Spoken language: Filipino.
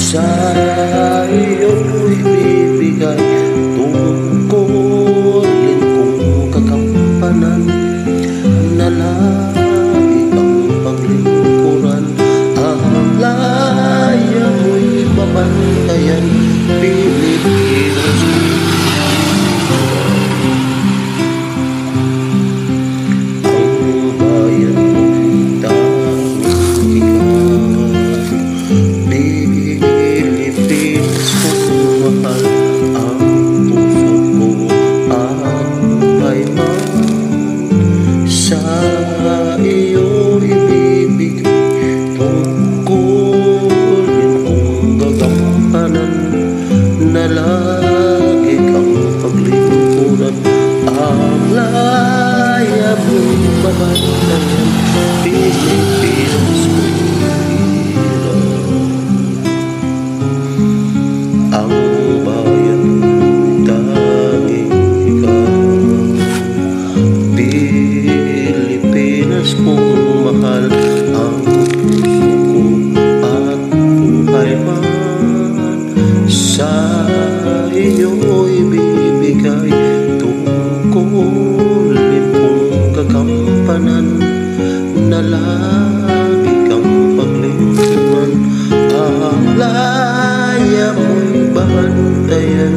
Sa iyo'y bibigay tungkulin kong kagampanan na lagi ang paglingkuran. Ang laya mo'y babantayan, Pilipinas. Ang bayan mo'y tanging ikaw, Pilipinas kung mahal ang puso ko at buhay man. Sa iyo ibibigay tungkulin kong gagampanan na lagi kang paglingkuran. Ang laya mo'y babantayan, Pilipinas kung ang bayan tanging ikaw, Pilipinas kung mahal ang puso ko at buhay man. Sa iyo'y bibigay tungkulin kong gagampanan na lagi kang paglingkuran. Ang laya mo'y babantayan,